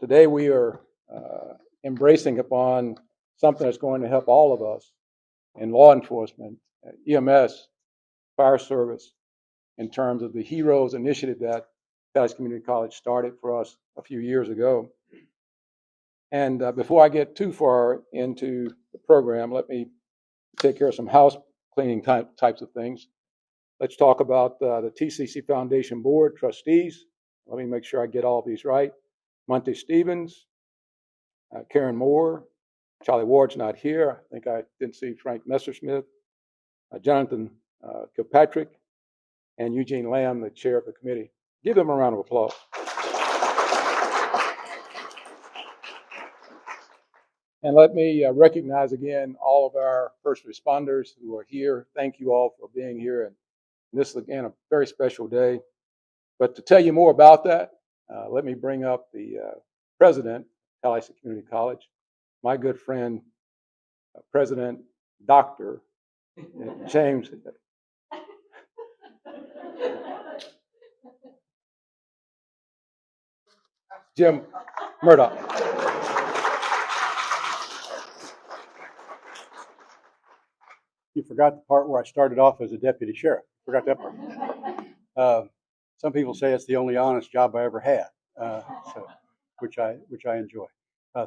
Today we are embracing upon something that's going to help all of us in law enforcement, EMS, fire service, in terms of the Heroes Initiative that Tallahassee Community College started for us a few years ago. And before I get too far into the program, let me take care of some house cleaning types of things. Let's talk about the TCC Foundation Board trustees. Let me make sure I get all of these right. Monte Stevens, Karen Moore, Charlie Ward's not here. I think I didn't see Frank Messersmith, Jonathan Kilpatrick, and Eugene Lamb, the chair of the committee. Give them a round of applause. And let me recognize again all of our first responders who are here. Thank you all for being here. And this is, again, a very special day. But to tell you more about that, let me bring up the president of Tallahassee Community College, my good friend, President Dr. James Jim Murdoch. You forgot the part where I started off as a deputy sheriff. Forgot that part. Some people say it's the only honest job I ever had, which I enjoy.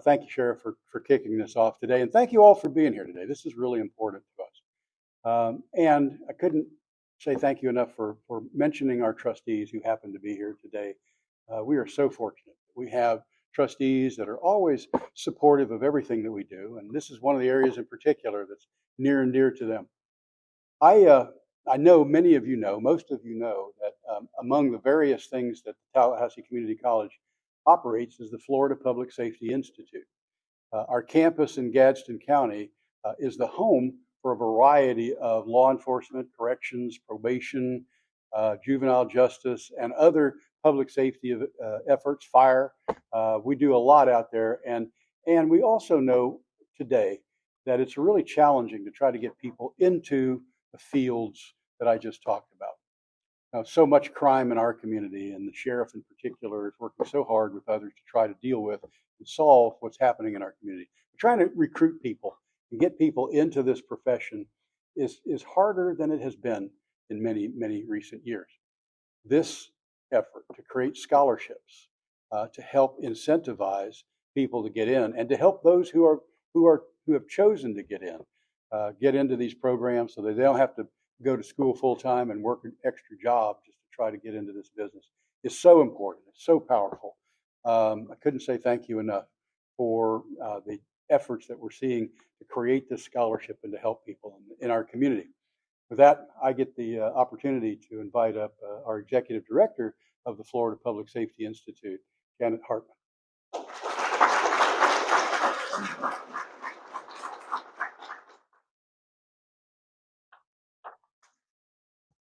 Thank you, Sheriff, for kicking this off today, and thank you all for being here today. This is really important to us. And I couldn't say thank you enough for mentioning our trustees who happen to be here today. We are so fortunate. We have trustees that are always supportive of everything that we do, and this is one of the areas in particular that's near and dear to them. I know many of you know, most of you know, that among the various things that the Tallahassee Community College operates is the Florida Public Safety Institute. Our campus in Gadsden County is the home for a variety of law enforcement, corrections, probation, juvenile justice, and other public safety efforts, fire. We do a lot out there, and we also know today that it's really challenging to try to get people into the fields that I just talked about. Now, so much crime in our community, and the sheriff in particular is working so hard with others to try to deal with and solve what's happening in our community. Trying to recruit people and get people into this profession is harder than it has been in many, many recent years. This effort to create scholarships to help incentivize people to get in, and to help those who have chosen to get into these programs so that they don't have to go to school full time and work an extra job just to try to get into this business, is so important. It's so powerful. I couldn't say thank you enough for the efforts that we're seeing to create this scholarship and to help people in our community. With that, I get the opportunity to invite up our executive director of the Florida Public Safety Institute, Janet Hartman.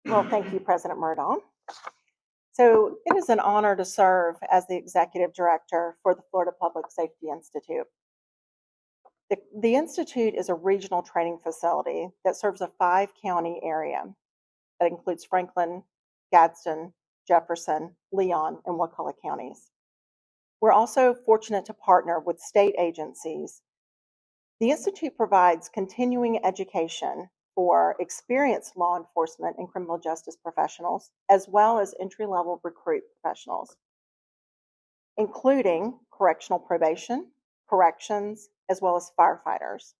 Well, thank you, President Murdoch. So it is an honor to serve as the executive director for the Florida Public Safety Institute. The Institute is a regional training facility that serves a 5-county area that includes Franklin, Gadsden, Jefferson, Leon, and Wakulla counties. We're also fortunate to partner with state agencies. The Institute provides continuing education for experienced law enforcement and criminal justice professionals, as well as entry-level recruit professionals, including correctional probation, corrections, as well as firefighters.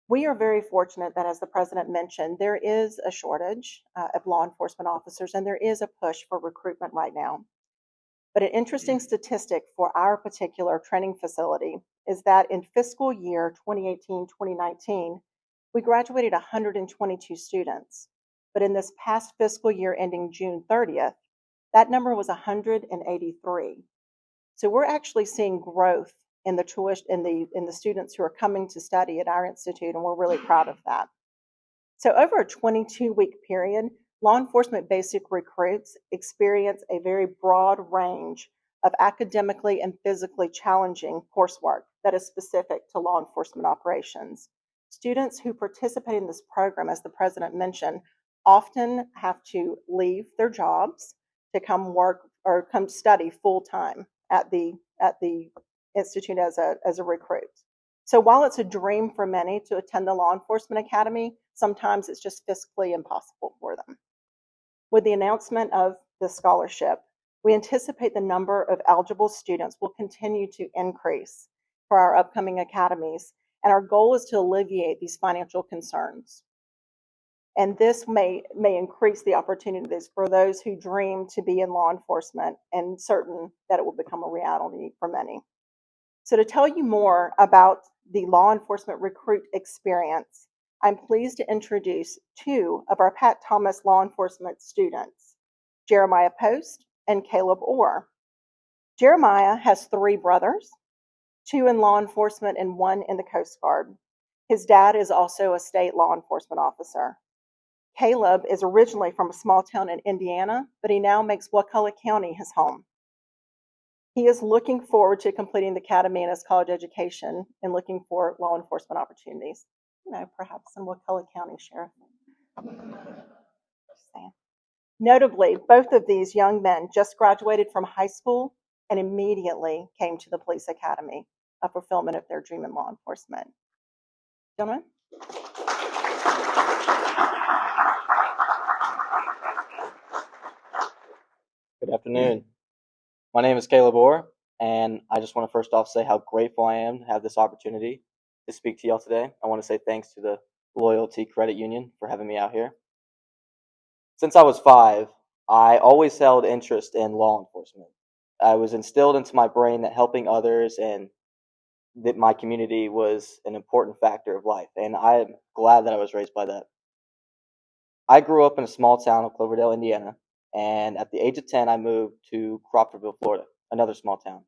We are very fortunate that, as the president mentioned, there is a shortage of law enforcement officers, and there is a push for recruitment right now. But an interesting statistic for our particular training facility is that in fiscal year 2018-2019, we graduated 122 students. But in this past fiscal year ending June 30th, that number was 183. So we're actually seeing growth in the students who are coming to study at our institute, and we're really proud of that. So over a 22-week period, law enforcement basic recruits experience a very broad range of academically and physically challenging coursework that is specific to law enforcement operations. Students who participate in this program, as the president mentioned, often have to leave their jobs to come work or come study full-time at the at the Institute as a recruit. So while it's a dream for many to attend the Law Enforcement Academy, sometimes it's just fiscally impossible for them. With the announcement of the scholarship, we anticipate the number of eligible students will continue to increase for our upcoming academies, and our goal is to alleviate these financial concerns. And this may increase the opportunities for those who dream to be in law enforcement, and certain that it will become a reality for many. So to tell you more about the law enforcement recruit experience, I'm pleased to introduce two of our Pat Thomas law enforcement students, Jeremiah Post and Caleb Orr. Jeremiah has 3 brothers, 2 in law enforcement and 1 in the Coast Guard. His dad is also a state law enforcement officer. Caleb is originally from a small town in Indiana, but he now makes Wakulla County his home. He is looking forward to completing the academy and his college education and looking for law enforcement opportunities. Perhaps in Wakulla County, Sheriff. Notably, both of these young men just graduated from high school and immediately came to the police academy, a fulfillment of their dream in law enforcement. Gentlemen? Good afternoon. My name is Caleb Orr, and I just want to first off say how grateful I am to have this opportunity to speak to y'all today. I want to say thanks to the Loyalty Credit Union for having me out here. Since I was 5, I always held interest in law enforcement. I was instilled into my brain that helping others and that my community was an important factor of life, and I am glad that I was raised by that. I grew up in a small town of Cloverdale, Indiana, and at the age of 10, I moved to Crawfordville, Florida, another small town.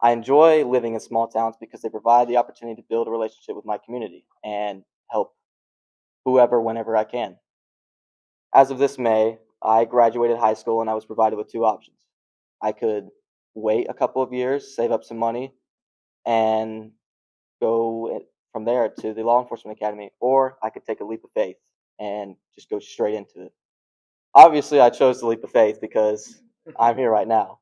I enjoy living in small towns because they provide the opportunity to build a relationship with my community and help whoever, whenever I can. As of this May, I graduated high school and I was provided with 2 options. I could wait a couple of years, save up some money, and go from there to the law enforcement academy, or I could take a leap of faith and just go straight into it. Obviously, I chose the leap of faith because I'm here right now.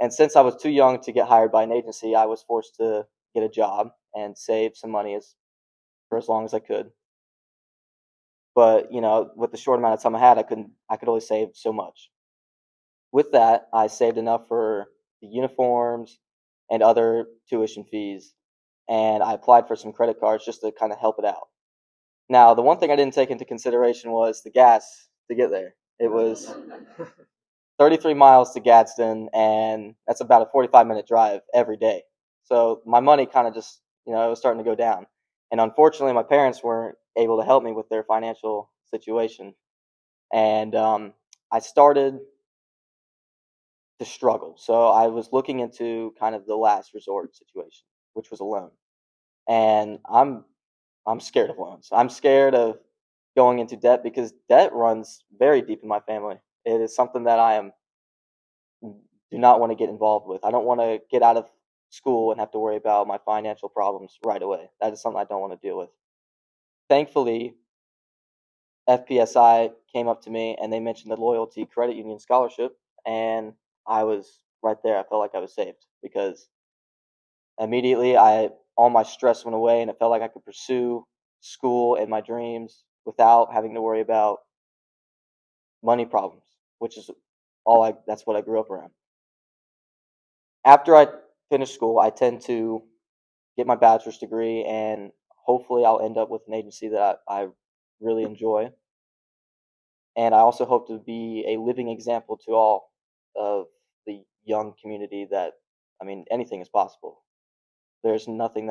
And since I was too young to get hired by an agency, I was forced to get a job and save some money for as long as I could. But, with the short amount of time I had, I could only save so much. With that, I saved enough for the uniforms and other tuition fees, and I applied for some credit cards just to kind of help it out. Now, the one thing I didn't take into consideration was the gas to get there. It was 33 miles to Gadsden, and that's about a 45-minute drive every day. So my money kind of just, it was starting to go down. And unfortunately, my parents weren't able to help me with their financial situation. And I started to struggle. So I was looking into kind of the last resort situation, which was a loan. And I'm scared of loans. I'm scared of going into debt because debt runs very deep in my family. It is something that do not want to get involved with. I don't want to get out of school and have to worry about my financial problems right away. That is something I don't want to deal with. Thankfully, FPSI came up to me and they mentioned the Loyalty Credit Union Scholarship, and I was right there. I felt like I was saved because immediately all my stress went away and it felt like I could pursue school and my dreams without having to worry about money problems, which is that's what I grew up around. After I finish school, I tend to get my bachelor's degree, and hopefully I'll end up with an agency that I really enjoy. And I also hope to be a living example to all of the young community that, anything is possible. There's nothing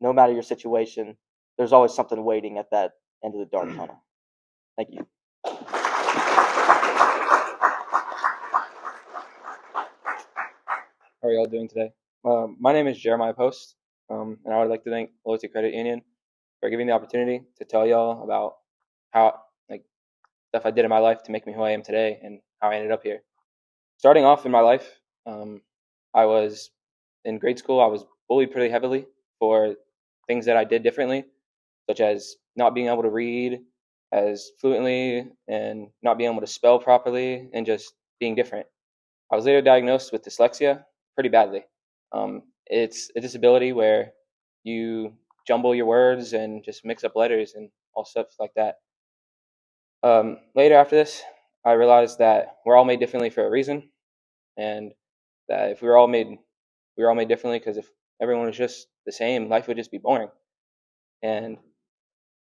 no matter your situation, there's always something waiting at that end of the dark tunnel. Thank you. How are you all doing today? My name is Jeremiah Post, and I would like to thank Loyalty Credit Union for giving me the opportunity to tell y'all about how stuff I did in my life to make me who I am today and how I ended up here. Starting off in my life, I was in grade school. I was bullied pretty heavily for things that I did differently, such as not being able to read as fluently and not being able to spell properly and just being different. I was later diagnosed with dyslexia pretty badly. it's a disability where you jumble your words and just mix up letters and all stuff like that. Later after this, I realized that we're all made differently for a reason, and that if we were all made differently, because if everyone was just the same, life would just be boring. And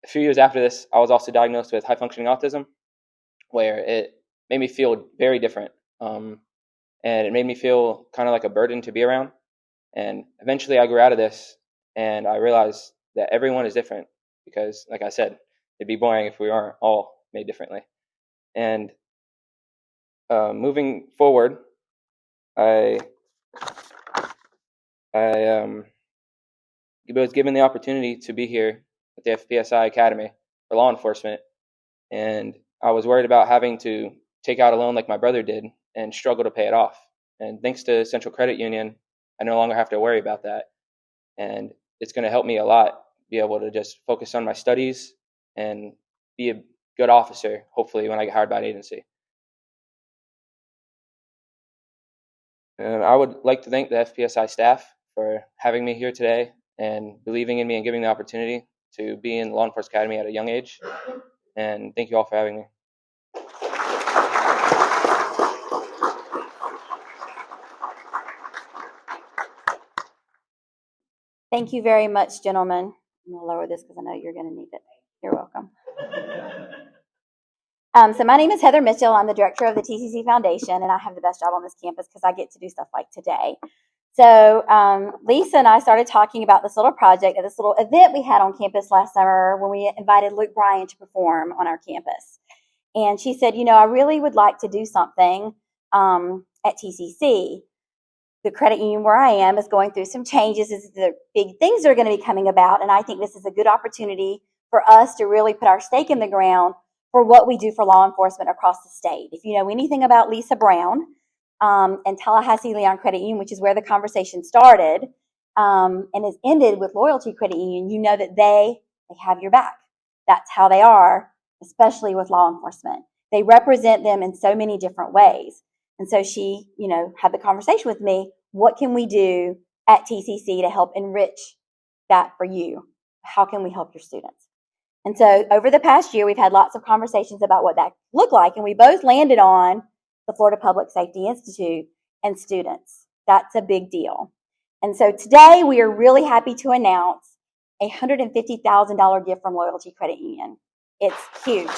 a few years after this, I was also diagnosed with high-functioning autism, where it made me feel very different. And it made me feel kind of like a burden to be around. And eventually I grew out of this, and I realized that everyone is different because, like I said, it'd be boring if we aren't all made differently. And moving forward, I was given the opportunity to be here at the FPSI Academy for law enforcement, and I was worried about having to take out a loan like my brother did and struggle to pay it off. And thanks to Central Credit Union, I no longer have to worry about that. And it's going to help me a lot be able to just focus on my studies and be a good officer, hopefully, when I get hired by an agency. And I would like to thank the FPSI staff for having me here today and believing in me and giving me the opportunity to be in the Law Enforcement Academy at a young age. And thank you all for having me. Thank you very much, gentlemen. I'm going to lower this because I know you're going to need it. You're welcome. So my name is Heather Mitchell. I'm the director of the TCC Foundation, and I have the best job on this campus because I get to do stuff like today. So Lisa and I started talking about this little project at this little event we had on campus last summer when we invited Luke Bryan to perform on our campus. And she said, I really would like to do something at TCC. The credit union where I am is going through some changes. The big things are going to be coming about, and I think this is a good opportunity for us to really put our stake in the ground for what we do for law enforcement across the state. If you know anything about Lisa Brown and Tallahassee Leon Credit Union, which is where the conversation started and has ended with Loyalty Credit Union, you know that they have your back. That's how they are, especially with law enforcement. They represent them in so many different ways. And so she, had the conversation with me, what can we do at TCC to help enrich that for you? How can we help your students? And so over the past year, we've had lots of conversations about what that looked like, and we both landed on the Florida Public Safety Institute and students. That's a big deal. And so today we are really happy to announce a $150,000 gift from Loyalty Credit Union. It's huge.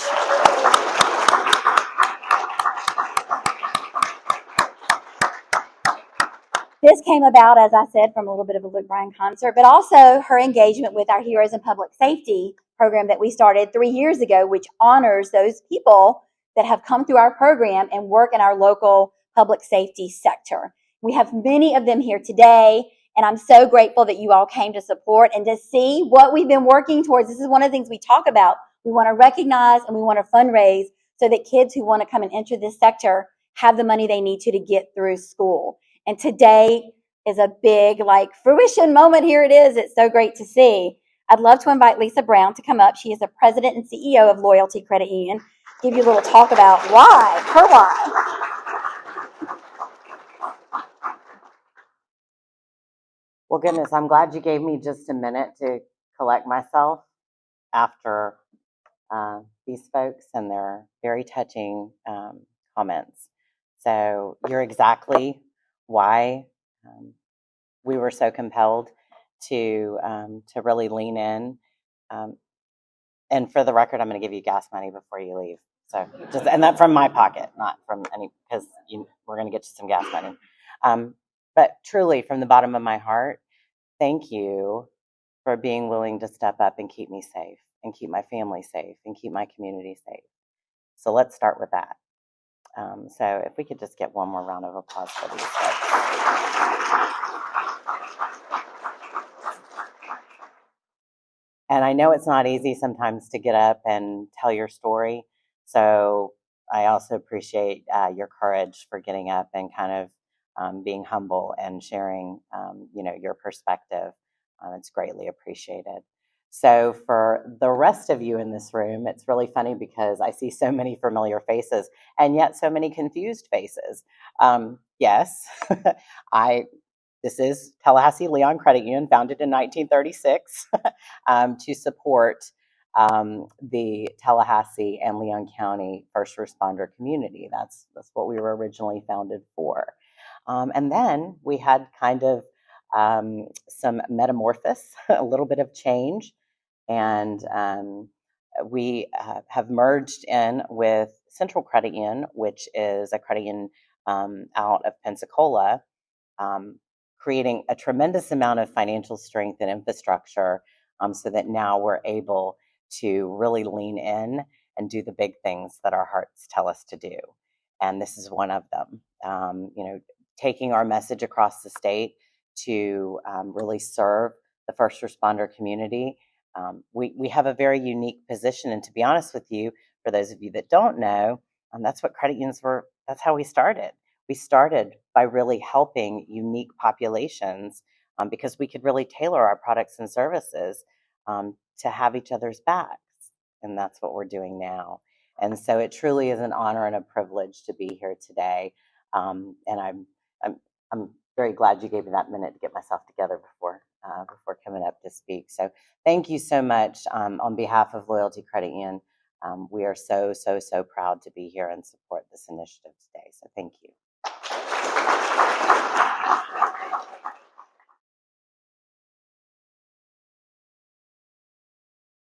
This came about, as I said, from a little bit of a Luke Bryan concert, but also her engagement with our Heroes in Public Safety program that we started 3 years ago, which honors those people that have come through our program and work in our local public safety sector. We have many of them here today, and I'm so grateful that you all came to support and to see what we've been working towards. This is one of the things we talk about. We want to recognize and we want to fundraise so that kids who want to come and enter this sector have the money they need to get through school. And today is a big fruition moment. Here it is. It's so great to see. I'd love to invite Lisa Brown to come up. She is the president and CEO of Loyalty Credit Union. Give you a little talk about her why. Well, goodness, I'm glad you gave me just a minute to collect myself after these folks and their very touching comments. So you're exactly why we were so compelled to really lean in. And for the record, I'm going to give you gas money before you leave. So and that from my pocket, not from any, because we're going to get you some gas money. But truly, from the bottom of my heart, thank you for being willing to step up and keep me safe, and keep my family safe, and keep my community safe. So let's start with that. So if we could just get one more round of applause for these folks. And I know it's not easy sometimes to get up and tell your story. So I also appreciate your courage for getting up and kind of being humble and sharing, your perspective. It's greatly appreciated. So for the rest of you in this room, it's really funny because I see so many familiar faces and yet so many confused faces. Yes, I this is Tallahassee Leon Credit Union, founded in 1936 to support the Tallahassee and Leon County first responder community. That's what we were originally founded for. And then we had kind of some metamorphosis, a little bit of change, and we have merged in with Central Credit Union, which is a credit union out of Pensacola, creating a tremendous amount of financial strength and infrastructure so that now we're able to really lean in and do the big things that our hearts tell us to do. And this is one of them. Taking our message across the state to really serve the first responder community. We have a very unique position. And to be honest with you, for those of you that don't know, that's what credit unions were, that's how we started. We started by really helping unique populations because we could really tailor our products and services to have each other's backs. And that's what we're doing now. And so it truly is an honor and a privilege to be here today. And I'm very glad you gave me that minute to get myself together before coming up to speak. So thank you so much on behalf of Loyalty Credit Union. We are so proud to be here and support this initiative today. So thank you.